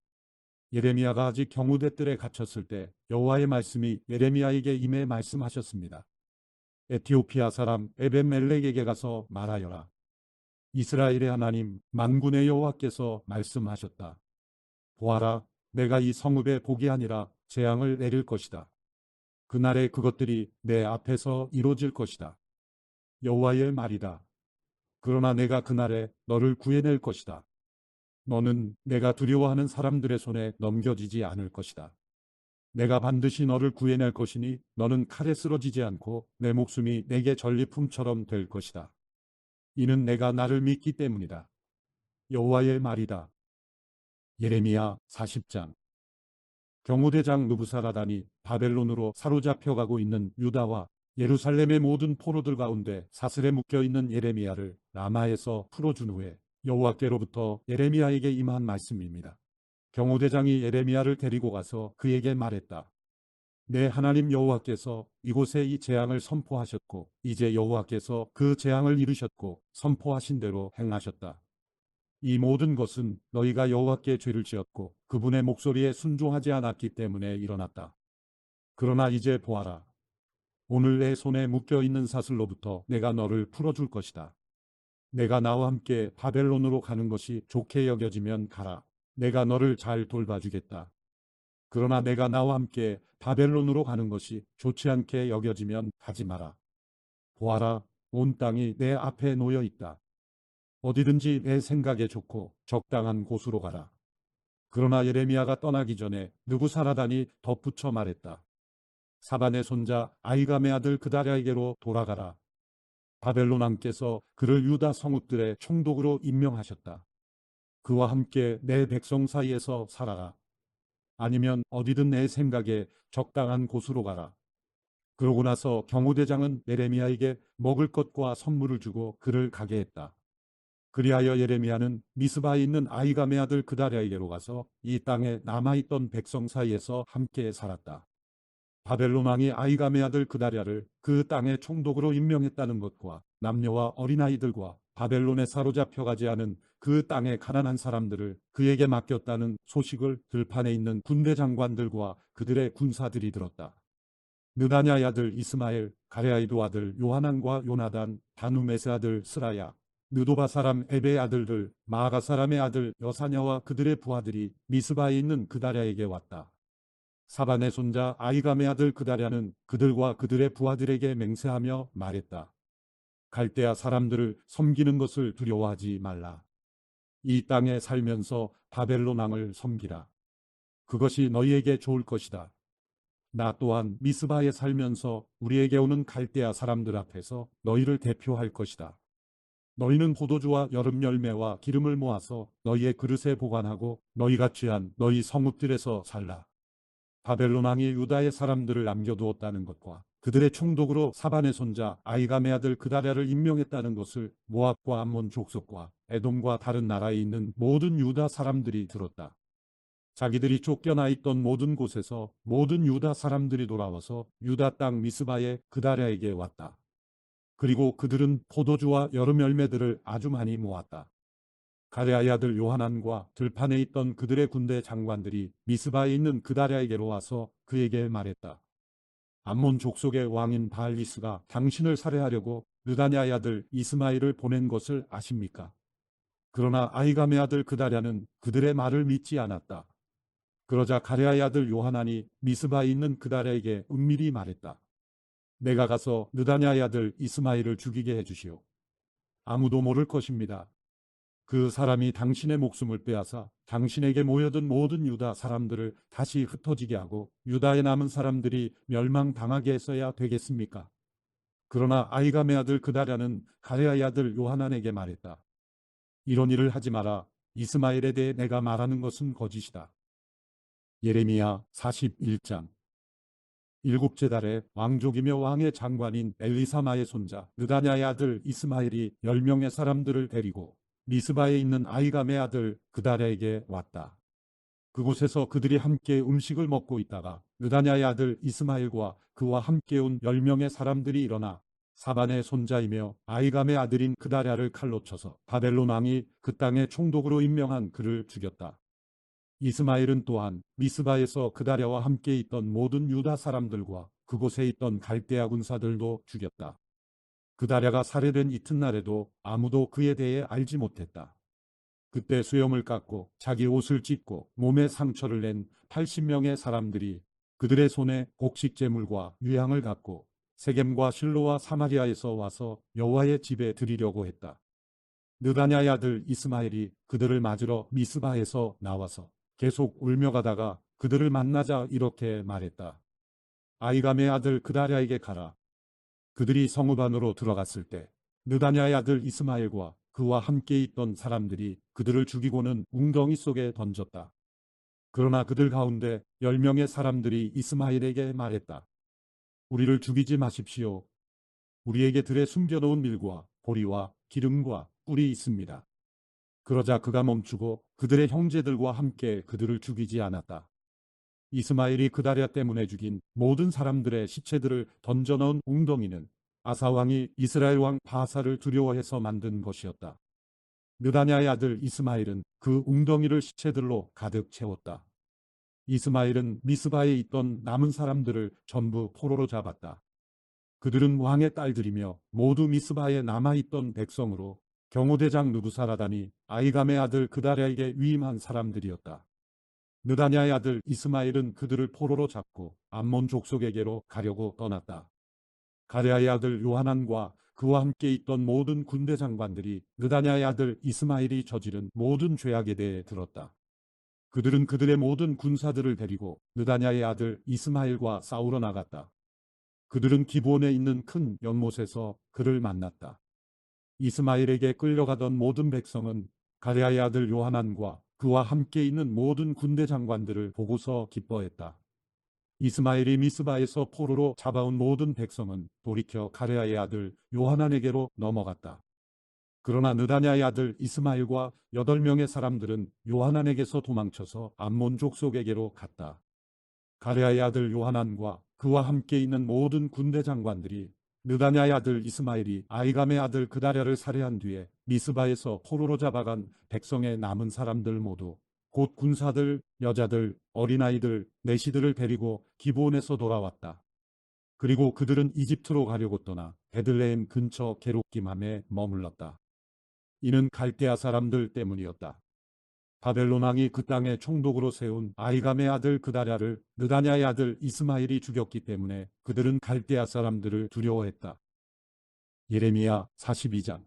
[SPEAKER 1] 예레미야가 아직 경호대 뜰에 갇혔을 때 여호와의 말씀이 예레미야에게 임해 말씀하셨습니다. 에티오피아 사람 에벤멜렉에게 가서 말하여라. 이스라엘의 하나님 만군의 여호와께서 말씀하셨다. 보아라, 내가 이 성읍에 복이 아니라 재앙을 내릴 것이다. 그날에 그것들이 내 앞에서 이루어질 것이다. 여호와의 말이다. 그러나 내가 그날에 너를 구해낼 것이다. 너는 내가 두려워하는 사람들의 손에 넘겨지지 않을 것이다. 내가 반드시 너를 구해낼 것이니 너는 칼에 쓰러지지 않고 내 목숨이 내게 전리품처럼 될 것이다. 이는 내가 나를 믿기 때문이다. 여호와의 말이다. 예레미야 40장. 경호대장 느부사라단이 바벨론으로 사로잡혀가고 있는 유다와 예루살렘의 모든 포로들 가운데 사슬에 묶여있는 예레미야를 라마에서 풀어준 후에 여호와께로부터 예레미야에게 임한 말씀입니다. 경호대장이 예레미야를 데리고 가서 그에게 말했다. 내 하나님 여호와께서 이곳에 이 재앙을 선포하셨고 이제 여호와께서 그 재앙을 이루셨고 선포하신 대로 행하셨다. 이 모든 것은 너희가 여호와께 죄를 지었고 그분의 목소리에 순종하지 않았기 때문에 일어났다. 그러나 이제 보아라. 오늘 내 손에 묶여있는 사슬로부터 내가 너를 풀어줄 것이다. 내가 나와 함께 바벨론으로 가는 것이 좋게 여겨지면 가라. 내가 너를 잘 돌봐주겠다. 그러나 내가 나와 함께 바벨론으로 가는 것이 좋지 않게 여겨지면 가지 마라. 보아라, 온 땅이 내 앞에 놓여 있다. 어디든지 내 생각에 좋고 적당한 곳으로 가라. 그러나 예레미야가 떠나기 전에 느부사라단이 덧붙여 말했다. 사반의 손자 아이감의 아들 그다랴에게로 돌아가라. 바벨론 왕께서 그를 유다 성읍들의 총독으로 임명하셨다. 그와 함께 내 백성 사이에서 살아라. 아니면 어디든 내 생각에 적당한 곳으로 가라. 그러고 나서 경호대장은 예레미야에게 먹을 것과 선물을 주고 그를 가게 했다. 그리하여 예레미야는 미스바에 있는 아이감의 아들 그다랴에게로 가서 이 땅에 남아있던 백성 사이에서 함께 살았다. 바벨론 왕이 아이감의 아들 그다랴를 그 땅의 총독으로 임명했다는 것과 남녀와 어린아이들과 바벨론에 사로잡혀가지 않은 그 땅의 가난한 사람들을 그에게 맡겼다는 소식을 들판에 있는 군대 장관들과 그들의 군사들이 들었다. 느다냐의 아들 이스마엘, 가레아이도 아들 요하난과 요나단, 다누메스 아들 스라야, 느도바 사람 에베의 아들들, 마아가 사람의 아들 여사냐와 그들의 부하들이 미스바에 있는 그다랴에게 왔다. 사반의 손자 아이감의 아들 그다랴는 그들과 그들의 부하들에게 맹세하며 말했다. 갈대아 사람들을 섬기는 것을 두려워하지 말라. 이 땅에 살면서 바벨론 왕을 섬기라. 그것이 너희에게 좋을 것이다. 나 또한 미스바에 살면서 우리에게 오는 갈대아 사람들 앞에서 너희를 대표할 것이다. 너희는 포도주와 여름 열매와 기름을 모아서 너희의 그릇에 보관하고 너희가 취한 너희 성읍들에서 살라. 바벨론 왕이 유다의 사람들을 남겨두었다는 것과 그들의 총독으로 사반의 손자 아이감의 아들 그다랴를 임명했다는 것을 모압과 암몬 족속과 에돔과 다른 나라에 있는 모든 유다 사람들이 들었다. 자기들이 쫓겨나 있던 모든 곳에서 모든 유다 사람들이 돌아와서 유다 땅 미스바에 그다랴에게 왔다. 그리고 그들은 포도주와 여름 열매들을 아주 많이 모았다. 가레아의 아들 요하난과 들판에 있던 그들의 군대 장관들이 미스바에 있는 그다랴에게로 와서 그에게 말했다. 암몬 족속의 왕인 바알리스가 당신을 살해하려고 느다냐의 아들 이스마엘을 보낸 것을 아십니까? 그러나 아히감의 아들 그다랴는 그들의 말을 믿지 않았다. 그러자 가레아의 아들 요하난이 미스바에 있는 그다랴에게 은밀히 말했다. 내가 가서 느다냐의 아들 이스마엘을 죽이게 해주시오. 아무도 모를 것입니다. 그 사람이 당신의 목숨을 빼앗아 당신에게 모여든 모든 유다 사람들을 다시 흩어지게 하고 유다에 남은 사람들이 멸망당하게 했어야 되겠습니까? 그러나 아히감의 아들 그다랴는 가레아의 아들 요하난에게 말했다. 이런 일을 하지 마라. 이스마엘에 대해 내가 말하는 것은 거짓이다. 예레미야 41장. 일곱째 달에 왕족이며 왕의 장관인 엘리사마의 손자 느다냐의 아들 이스마엘이 10명의 사람들을 데리고 미스바에 있는 아히감의 아들 그다랴에게 왔다. 그곳에서 그들이 함께 음식을 먹고 있다가 느다냐의 아들 이스마엘과 그와 함께 온 10명의 사람들이 일어나 사반의 손자이며 아히감의 아들인 그다랴를 칼로 쳐서 바벨론 왕이 그 땅의 총독으로 임명한 그를 죽였다. 이스마엘은 또한 미스바에서 그다랴와 함께 있던 모든 유다 사람들과 그곳에 있던 갈대아 군사들도 죽였다. 그다랴가 살해된 이튿날에도 아무도 그에 대해 알지 못했다. 그때 수염을 깎고 자기 옷을 찢고 몸에 상처를 낸 80명의 사람들이 그들의 손에 곡식 제물과 유향을 갖고 세겜과 실로와 사마리아에서 와서 여호와의 집에 드리려고 했다. 느다냐의 아들 이스마엘이 그들을 맞으러 미스바에서 나와서 계속 울며 가다가 그들을 만나자 이렇게 말했다. 아히감의 아들 그다랴에게 가라. 그들이 성읍 안으로 들어갔을 때 느다냐의 아들 이스마엘과 그와 함께 있던 사람들이 그들을 죽이고는 웅덩이 속에 던졌다. 그러나 그들 가운데 10명의 사람들이 이스마엘에게 말했다. 우리를 죽이지 마십시오. 우리에게 들에 숨겨놓은 밀과 보리와 기름과 꿀이 있습니다. 그러자 그가 멈추고 그들의 형제들과 함께 그들을 죽이지 않았다. 이스마엘이 그다랴 때문에 죽인 모든 사람들의 시체들을 던져넣은 웅덩이는 아사 왕이 이스라엘 왕 바사를 두려워해서 만든 것이었다. 느다냐의 아들 이스마엘은 그 웅덩이를 시체들로 가득 채웠다. 이스마엘은 미스바에 있던 남은 사람들을 전부 포로로 잡았다. 그들은 왕의 딸들이며 모두 미스바에 남아있던 백성으로 경호대장 느부사라단이 아히감의 아들 그다랴에게 위임한 사람들이었다. 느다냐의 아들 이스마엘은 그들을 포로로 잡고 암몬 족속에게로 가려고 떠났다. 가레아의 아들 요하난과 그와 함께 있던 모든 군대 장관들이 느다냐의 아들 이스마엘이 저지른 모든 죄악에 대해 들었다. 그들은 그들의 모든 군사들을 데리고 느다냐의 아들 이스마엘과 싸우러 나갔다. 그들은 기브온에 있는 큰 연못에서 그를 만났다. 이스마엘에게 끌려가던 모든 백성은 가레아의 아들 요하난과 그와 함께 있는 모든 군대 장관들을 보고서 기뻐했다. 이스마엘이 미스바에서 포로로 잡아온 모든 백성은 돌이켜 가레아의 아들 요하난에게로 넘어갔다. 그러나 느다냐의 아들 이스마엘과 8명의 사람들은 요하난에게서 도망쳐서 암몬 족속에게로 갔다. 가레아의 아들 요하난과 그와 함께 있는 모든 군대 장관들이 느다냐의 아들 이스마엘이 아히감의 아들 그다랴를 살해한 뒤에 미스바에서 포로로 잡아간 백성의 남은 사람들 모두 곧 군사들, 여자들, 어린아이들, 내시들을 데리고 기브온에서 돌아왔다. 그리고 그들은 이집트로 가려고 떠나 베들레헴 근처 게롯기맘에 머물렀다. 이는 갈대아 사람들 때문이었다. 바벨론 왕이 그 땅에 총독으로 세운 아히감의 아들 그다랴를 느다냐의 아들 이스마엘이 죽였기 때문에 그들은 갈대아 사람들을 두려워했다. 예레미야 42장.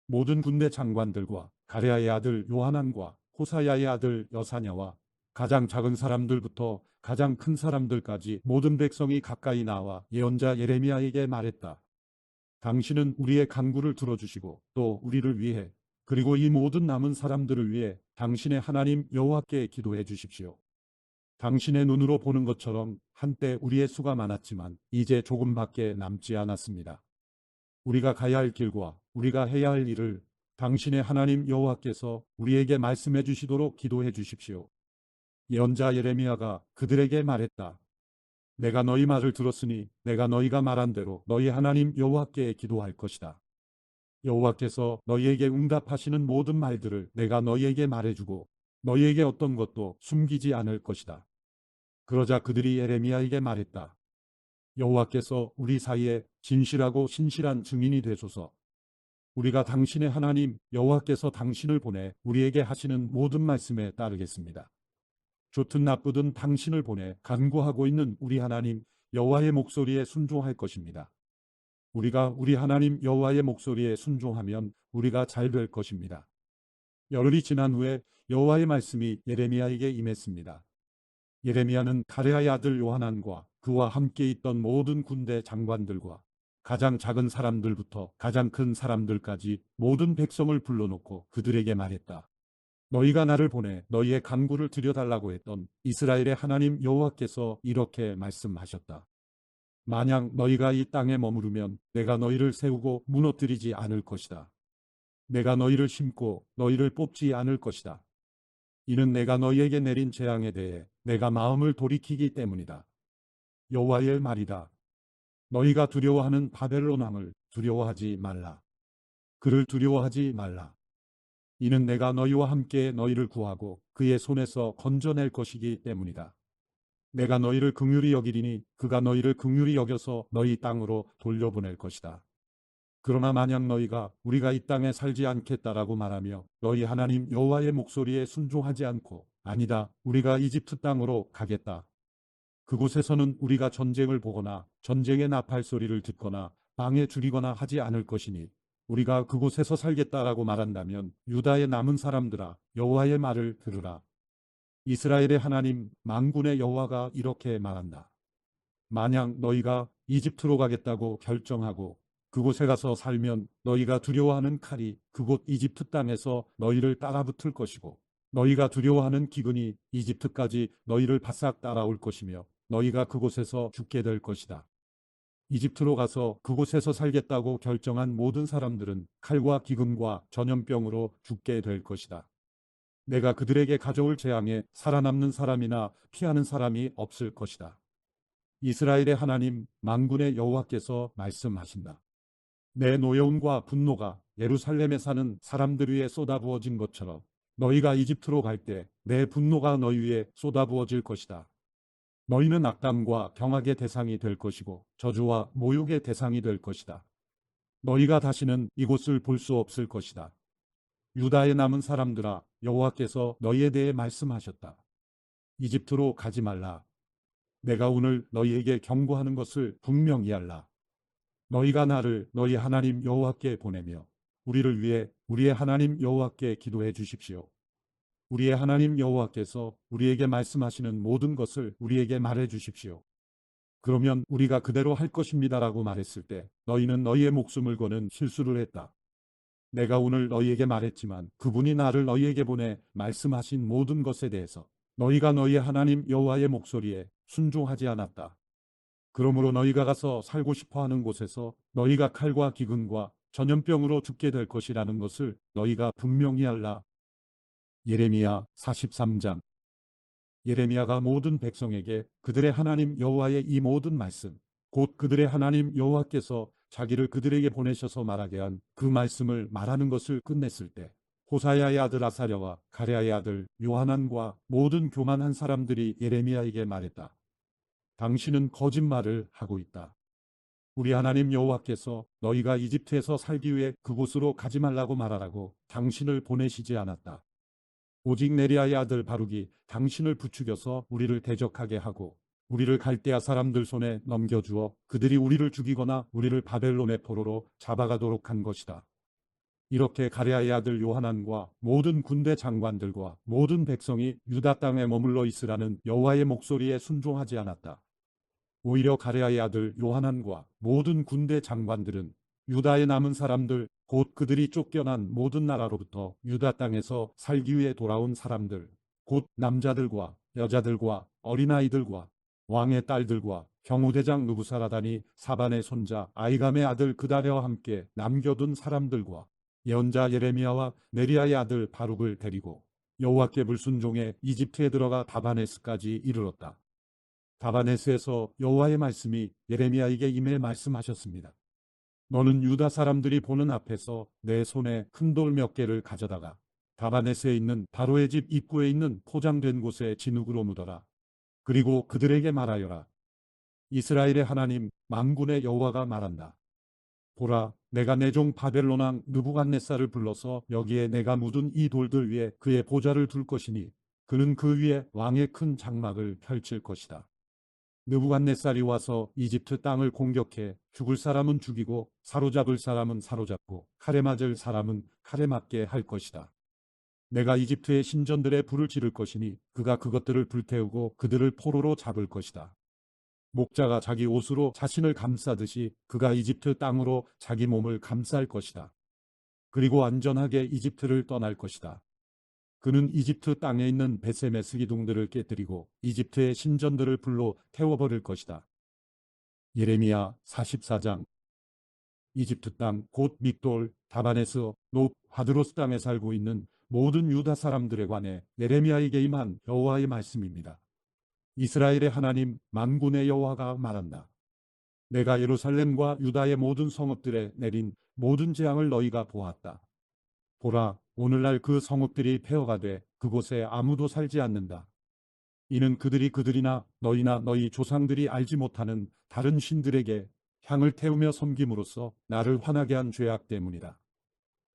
[SPEAKER 1] 모든 군대 장관들과 가레아의 아들 요하난과 호사야의 아들 여사냐와 가장 작은 사람들부터 가장 큰 사람들까지 모든 백성이 가까이 나와 예언자 예레미야에게 말했다. 당신은 우리의 간구를 들어주시고 또 우리를 위해 그리고 이 모든 남은 사람들을 위해 당신의 하나님 여호와께 기도해 주십시오. 당신의 눈으로 보는 것처럼 한때 우리의 수가 많았지만 이제 조금밖에 남지 않았습니다. 우리가 가야 할 길과 우리가 해야 할 일을 당신의 하나님 여호와께서 우리에게 말씀해 주시도록 기도해 주십시오. 예언자 예레미야가 그들에게 말했다. 내가 너희 말을 들었으니 내가 너희가 말한 대로 너희 하나님 여호와께 기도할 것이다. 여호와께서 너희에게 응답하시는 모든 말들을 내가 너희에게 말해주고 너희에게 어떤 것도 숨기지 않을 것이다. 그러자 그들이 예레미야에게 말했다. 여호와께서 우리 사이에 진실하고 신실한 증인이 되소서. 우리가 당신의 하나님 여호와께서 당신을 보내 우리에게 하시는 모든 말씀에 따르겠습니다. 좋든 나쁘든 당신을 보내 간구하고 있는 우리 하나님 여호와의 목소리에 순종할 것입니다. 우리가 우리 하나님 여호와의 목소리에 순종하면 우리가 잘 될 것입니다. 열흘이 지난 후에 여호와의 말씀이 예레미야에게 임했습니다. 예레미야는 가레아의 아들 요하난과 그와 함께 있던 모든 군대 장관들과 가장 작은 사람들부터 가장 큰 사람들까지 모든 백성을 불러놓고 그들에게 말했다. 너희가 나를 보내 너희의 간구를 드려달라고 했던 이스라엘의 하나님 여호와께서 이렇게 말씀하셨다. 만약 너희가 이 땅에 머무르면 내가 너희를 세우고 무너뜨리지 않을 것이다. 내가 너희를 심고 너희를 뽑지 않을 것이다. 이는 내가 너희에게 내린 재앙에 대해 내가 마음을 돌이키기 때문이다. 여호와의 말이다. 너희가 두려워하는 바벨론 왕을 두려워하지 말라. 그를 두려워하지 말라. 이는 내가 너희와 함께 너희를 구하고 그의 손에서 건져낼 것이기 때문이다. 내가 너희를 긍휼히 여기리니 그가 너희를 긍휼히 여겨서 너희 땅으로 돌려보낼 것이다. 그러나 만약 너희가 우리가 이 땅에 살지 않겠다라고 말하며 너희 하나님 여호와의 목소리에 순종하지 않고 아니다, 우리가 이집트 땅으로 가겠다. 그곳에서는 우리가 전쟁을 보거나 전쟁의 나팔 소리를 듣거나 방에 죽이거나 하지 않을 것이니 우리가 그곳에서 살겠다라고 말한다면 유다의 남은 사람들아 여호와의 말을 들으라. 이스라엘의 하나님 만군의 여호와가 이렇게 말한다. 만약 너희가 이집트로 가겠다고 결정하고 그곳에 가서 살면 너희가 두려워하는 칼이 그곳 이집트 땅에서 너희를 따라붙을 것이고 너희가 두려워하는 기근이 이집트까지 너희를 바싹 따라올 것이며 너희가 그곳에서 죽게 될 것이다. 이집트로 가서 그곳에서 살겠다고 결정한 모든 사람들은 칼과 기근과 전염병으로 죽게 될 것이다. 내가 그들에게 가져올 재앙에 살아남는 사람이나 피하는 사람이 없을 것이다. 이스라엘의 하나님 만군의 여호와께서 말씀하신다. 내 노여움과 분노가 예루살렘에 사는 사람들 위에 쏟아부어진 것처럼 너희가 이집트로 갈 때 내 분노가 너희 위에 쏟아부어질 것이다. 너희는 악담과 경악의 대상이 될 것이고 저주와 모욕의 대상이 될 것이다. 너희가 다시는 이곳을 볼 수 없을 것이다. 유다에 남은 사람들아 여호와께서 너희에 대해 말씀하셨다. 이집트로 가지 말라. 내가 오늘 너희에게 경고하는 것을 분명히 알라. 너희가 나를 너희 하나님 여호와께 보내며 우리를 위해 우리의 하나님 여호와께 기도해 주십시오. 우리의 하나님 여호와께서 우리에게 말씀하시는 모든 것을 우리에게 말해 주십시오. 그러면 우리가 그대로 할 것입니다라고 말했을 때 너희는 너희의 목숨을 거는 실수를 했다. 내가 오늘 너희에게 말했지만 그분이 나를 너희에게 보내 말씀하신 모든 것에 대해서 너희가 너희의 하나님 여호와의 목소리에 순종하지 않았다. 그러므로 너희가 가서 살고 싶어하는 곳에서 너희가 칼과 기근과 전염병으로 죽게 될 것이라는 것을 너희가 분명히 알라. 예레미야 43장. 예레미야가 모든 백성에게 그들의 하나님 여호와의 이 모든 말씀, 곧 그들의 하나님 여호와께서 자기를 그들에게 보내셔서 말하게 한 그 말씀을 말하는 것을 끝냈을 때 호사야의 아들 아사랴와 가랴의 아들 요하난과 모든 교만한 사람들이 예레미야에게 말했다. 당신은 거짓말을 하고 있다. 우리 하나님 여호와께서 너희가 이집트에서 살기 위해 그곳으로 가지 말라고 말하라고 당신을 보내시지 않았다. 오직 네리아의 아들 바룩이 당신을 부추겨서 우리를 대적하게 하고 우리를 갈대아 사람들 손에 넘겨주어 그들이 우리를 죽이거나 우리를 바벨론의 포로로 잡아가도록 한 것이다. 이렇게 가랴의 아들 요하난과 모든 군대 장관들과 모든 백성이 유다 땅에 머물러 있으라는 여호와의 목소리에 순종하지 않았다. 오히려 가랴의 아들 요하난과 모든 군대 장관들은 유다에 남은 사람들, 곧 그들이 쫓겨난 모든 나라로부터 유다 땅에서 살기 위해 돌아온 사람들, 곧 남자들과 여자들과 어린아이들과 왕의 딸들과 경호대장 느부사라단이 사반의 손자 아이감의 아들 그다랴와 함께 남겨둔 사람들과 예언자 예레미야와 네리야의 아들 바룩을 데리고 여호와께 불순종해 이집트에 들어가 다바네스까지 이르렀다. 다바네스에서 여호와의 말씀이 예레미야에게 임해 말씀하셨습니다. 너는 유다 사람들이 보는 앞에서 내 손에 큰 돌 몇 개를 가져다가 다바네스에 있는 바로의 집 입구에 있는 포장된 곳에 진흙으로 묻어라. 그리고 그들에게 말하여라. 이스라엘의 하나님 만군의 여호와가 말한다. 보라, 내가 내 종 바벨론 왕 느부갓네살을 불러서 여기에 내가 묻은 이 돌들 위에 그의 보좌를 둘 것이니 그는 그 위에 왕의 큰 장막을 펼칠 것이다. 느부갓네살이 와서 이집트 땅을 공격해 죽을 사람은 죽이고 사로잡을 사람은 사로잡고 칼에 맞을 사람은 칼에 맞게 할 것이다. 내가 이집트의 신전들에 불을 지를 것이니 그가 그것들을 불태우고 그들을 포로로 잡을 것이다. 목자가 자기 옷으로 자신을 감싸듯이 그가 이집트 땅으로 자기 몸을 감쌀 것이다. 그리고 안전하게 이집트를 떠날 것이다. 그는 이집트 땅에 있는 베세메스 기둥들을 깨뜨리고 이집트의 신전들을 불로 태워버릴 것이다. 예레미야 44장. 이집트 땅 곧 믹돌, 다바네스, 높, 하드로스 땅에 살고 있는 모든 유다 사람들에 관해 예레미야에게 임한 여호와의 말씀입니다. 이스라엘의 하나님 만군의 여호와가 말한다. 내가 예루살렘과 유다의 모든 성읍들에 내린 모든 재앙을 너희가 보았다. 보라, 오늘날 그 성읍들이 폐허가 돼 그곳에 아무도 살지 않는다. 이는 그들이 그들이나 너희나 너희 조상들이 알지 못하는 다른 신들에게 향을 태우며 섬김으로써 나를 화나게 한 죄악 때문이다.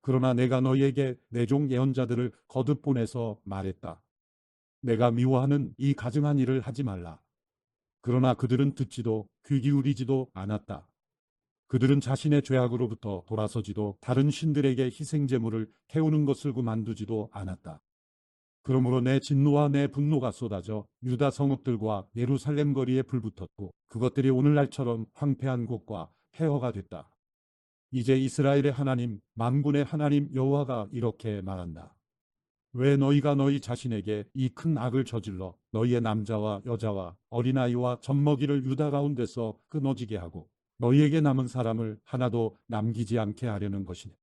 [SPEAKER 1] 그러나 내가 너희에게 내 종 예언자들을 거듭 보내서 말했다. 내가 미워하는 이 가증한 일을 하지 말라. 그러나 그들은 듣지도 귀 기울이지도 않았다. 그들은 자신의 죄악으로부터 돌아서지도 다른 신들에게 희생제물을 태우는 것을 그만두지도 않았다. 그러므로 내 진노와 내 분노가 쏟아져 유다 성읍들과 예루살렘 거리에 불붙었고 그것들이 오늘날처럼 황폐한 곳과 폐허가 됐다. 이제 이스라엘의 하나님 만군의 하나님 여호와가 이렇게 말한다. 왜 너희가 너희 자신에게 이 큰 악을 저질러 너희의 남자와 여자와 어린아이와 젖먹이를 유다 가운데서 끊어지게 하고 너희에게 남은 사람을 하나도 남기지 않게 하려는 것이냐.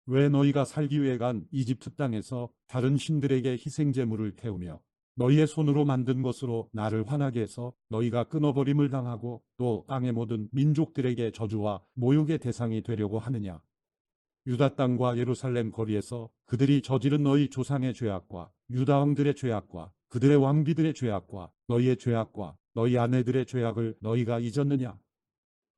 [SPEAKER 1] 왜 너희가 살기 위해 간 이집트 땅에서 다른 신들에게 희생제물을 태우며 너희의 손으로 만든 것으로 나를 화나게 해서 너희가 끊어버림을 당하고 또 땅의 모든 민족들에게 저주와 모욕의 대상이 되려고 하느냐. 유다 땅과 예루살렘 거리에서 그들이 저지른 너희 조상의 죄악과 유다 왕들의 죄악과 그들의 왕비들의 죄악과 너희의 죄악과 너희 아내들의 죄악을 너희가 잊었느냐.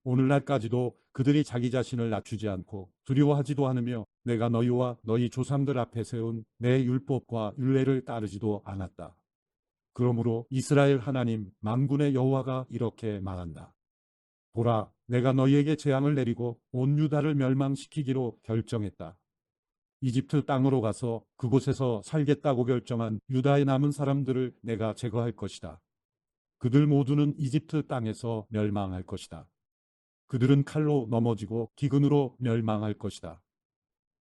[SPEAKER 1] 오늘날까지도 그들이 자기 자신을 낮추지 않고 두려워하지도 않으며 내가 너희와 너희 조상들 앞에 세운 내 율법과 율례를 따르지도 않았다. 그러므로 이스라엘 하나님 만군의 여호와가 이렇게 말한다. 보라, 내가 너희에게 재앙을 내리고 온 유다를 멸망시키기로 결정했다. 이집트 땅으로 가서 그곳에서 살겠다고 결정한 유다에 남은 사람들을 내가 제거할 것이다. 그들 모두는 이집트 땅에서 멸망할 것이다. 그들은 칼로 넘어지고 기근으로 멸망할 것이다.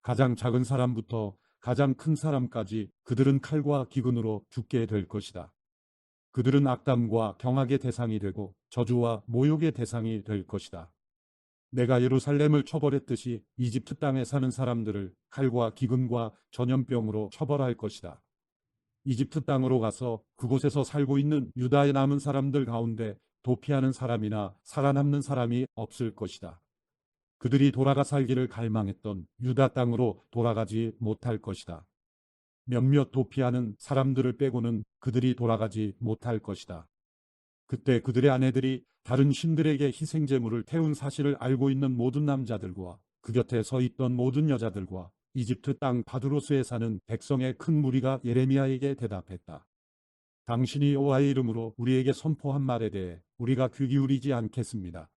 [SPEAKER 1] 가장 작은 사람부터 가장 큰 사람까지 그들은 칼과 기근으로 죽게 될 것이다. 그들은 악담과 경악의 대상이 되고 저주와 모욕의 대상이 될 것이다. 내가 예루살렘을 처벌했듯이 이집트 땅에 사는 사람들을 칼과 기근과 전염병으로 처벌할 것이다. 이집트 땅으로 가서 그곳에서 살고 있는 유다에 남은 사람들 가운데 도피하는 사람이나 살아남는 사람이 없을 것이다. 그들이 돌아가 살기를 갈망했던 유다 땅으로 돌아가지 못할 것이다. 몇몇 도피하는 사람들을 빼고는 그들이 돌아가지 못할 것이다. 그때 그들의 아내들이 다른 신들에게 희생제물을 태운 사실을 알고 있는 모든 남자들과 그 곁에 서 있던 모든 여자들과 이집트 땅 바두로스에 사는 백성의 큰 무리가 예레미야에게 대답했다. 당신이 여호와의 이름으로 우리에게 선포한 말에 대해 우리가 귀 기울이지 않겠습니다.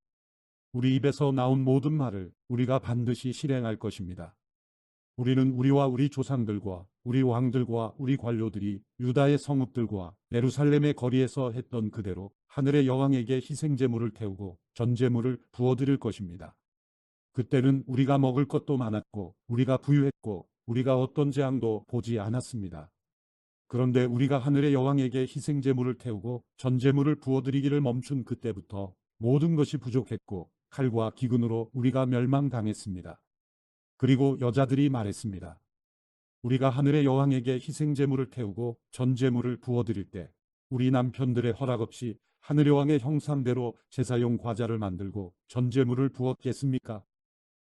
[SPEAKER 1] 우리 입에서 나온 모든 말을 우리가 반드시 실행할 것입니다. 우리는 우리와 우리 조상들과 우리 왕들과 우리 관료들이 유다의 성읍들과 예루살렘의 거리에서 했던 그대로 하늘의 여왕에게 희생제물을 태우고 전제물을 부어드릴 것입니다. 그때는 우리가 먹을 것도 많았고 우리가 부유했고 우리가 어떤 재앙도 보지 않았습니다. 그런데 우리가 하늘의 여왕에게 희생제물을 태우고 전제물을 부어드리기를 멈춘 그때부터 모든 것이 부족했고 칼과 기근으로 우리가 멸망당했습니다. 그리고 여자들이 말했습니다. 우리가 하늘의 여왕에게 희생제물을 태우고 전제물을 부어드릴 때 우리 남편들의 허락 없이 하늘의 왕의 형상대로 제사용 과자를 만들고 전제물을 부었겠습니까?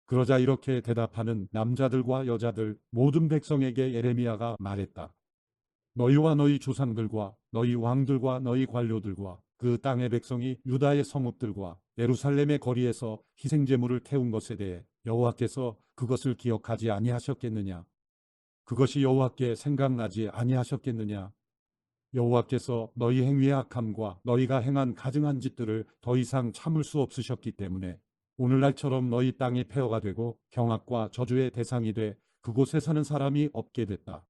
[SPEAKER 1] 그러자 이렇게 대답하는 남자들과 여자들 모든 백성에게 예레미야가 말했다. 너희와 너희 조상들과 너희 왕들과 너희 관료들과 그 땅의 백성이 유다의 성읍들과 예루살렘의 거리에서 희생제물을 태운 것에 대해 여호와께서 그것을 기억하지 아니하셨겠느냐? 그것이 여호와께 생각나지 아니하셨겠느냐? 여호와께서 너희 행위의 악함과 너희가 행한 가증한 짓들을 더 이상 참을 수 없으셨기 때문에 오늘날처럼 너희 땅이 폐허가 되고 경악과 저주의 대상이 돼 그곳에 사는 사람이 없게 됐다.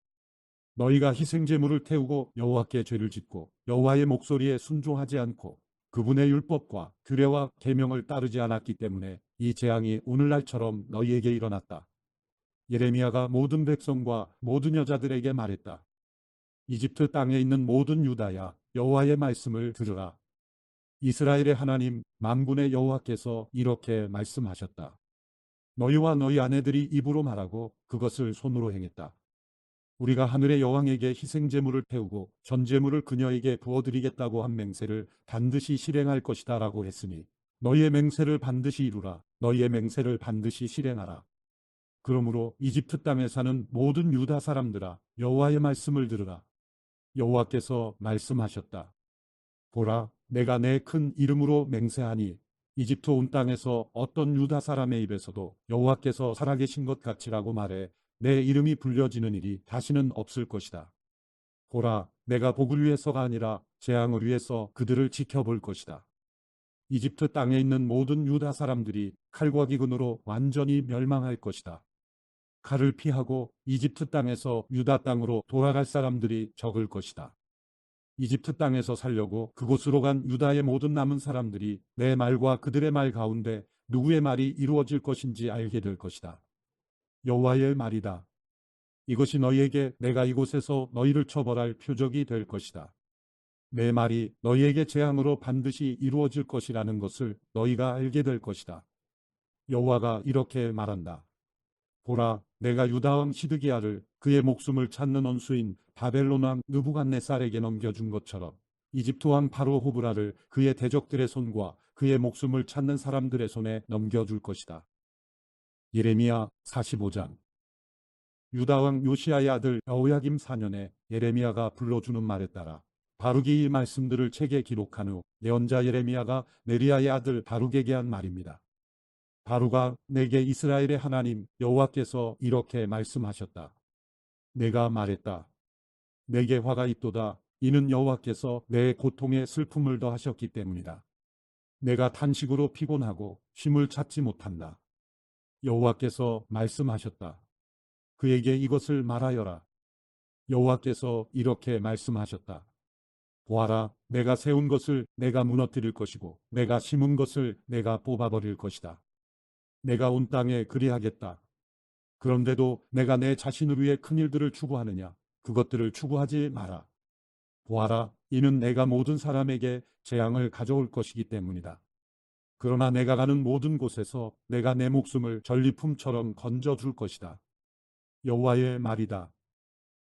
[SPEAKER 1] 너희가 희생제물을 태우고 여호와께 죄를 짓고 여호와의 목소리에 순종하지 않고 그분의 율법과 규례와 계명을 따르지 않았기 때문에 이 재앙이 오늘날처럼 너희에게 일어났다. 예레미야가 모든 백성과 모든 여자들에게 말했다. 이집트 땅에 있는 모든 유다야, 여호와의 말씀을 들으라. 이스라엘의 하나님 만군의 여호와께서 이렇게 말씀하셨다. 너희와 너희 아내들이 입으로 말하고 그것을 손으로 행했다. 우리가 하늘의 여왕에게 희생제물을 태우고 전제물을 그녀에게 부어드리겠다고 한 맹세를 반드시 실행할 것이다 라고 했으니 너희의 맹세를 반드시 이루라. 너희의 맹세를 반드시 실행하라. 그러므로 이집트 땅에 사는 모든 유다 사람들아, 여호와의 말씀을 들으라. 여호와께서 말씀하셨다. 보라, 내가 내 큰 이름으로 맹세하니 이집트 온 땅에서 어떤 유다 사람의 입에서도 여호와께서 살아계신 것 같이라고 말해 내 이름이 불려지는 일이 다시는 없을 것이다. 보라, 내가 복을 위해서가 아니라 재앙을 위해서 그들을 지켜볼 것이다. 이집트 땅에 있는 모든 유다 사람들이 칼과 기근으로 완전히 멸망할 것이다. 칼을 피하고 이집트 땅에서 유다 땅으로 돌아갈 사람들이 적을 것이다. 이집트 땅에서 살려고 그곳으로 간 유다의 모든 남은 사람들이 내 말과 그들의 말 가운데 누구의 말이 이루어질 것인지 알게 될 것이다. 여호와의 말이다. 이것이 너희에게 내가 이곳에서 너희를 처벌할 표적이 될 것이다. 내 말이 너희에게 재앙으로 반드시 이루어질 것이라는 것을 너희가 알게 될 것이다. 여호와가 이렇게 말한다. 보라, 내가 유다 왕 시드기야를 그의 목숨을 찾는 원수인 바벨론 왕 느부갓네살에게 넘겨준 것처럼 이집트 왕 바로 호브라를 그의 대적들의 손과 그의 목숨을 찾는 사람들의 손에 넘겨줄 것이다. 예레미야 45장. 유다 왕 요시야의 아들 여호야김 4년에 예레미야가 불러주는 말에 따라 바룩이 이 말씀들을 책에 기록한 후 예언자 예레미야가 네리야의 아들 바룩에게 한 말입니다. 바룩아, 내게 이스라엘의 하나님 여호와께서 이렇게 말씀하셨다. 내가 말했다. 내게 화가 있도다. 이는 여호와께서 내 고통에 슬픔을 더하셨기 때문이다. 내가 탄식으로 피곤하고 쉼을 찾지 못한다. 여호와께서 말씀하셨다. 그에게 이것을 말하여라. 여호와께서 이렇게 말씀하셨다. 보아라, 내가 세운 것을 내가 무너뜨릴 것이고 내가 심은 것을 내가 뽑아버릴 것이다. 내가 온 땅에 그리하겠다. 그런데도 내가 내 자신을 위해 큰 일들을 추구하느냐? 그것들을 추구하지 마라. 보아라, 이는 내가 모든 사람에게 재앙을 가져올 것이기 때문이다. 그러나 내가 가는 모든 곳에서 내가 내 목숨을 전리품처럼 건져줄 것이다. 여호와의 말이다.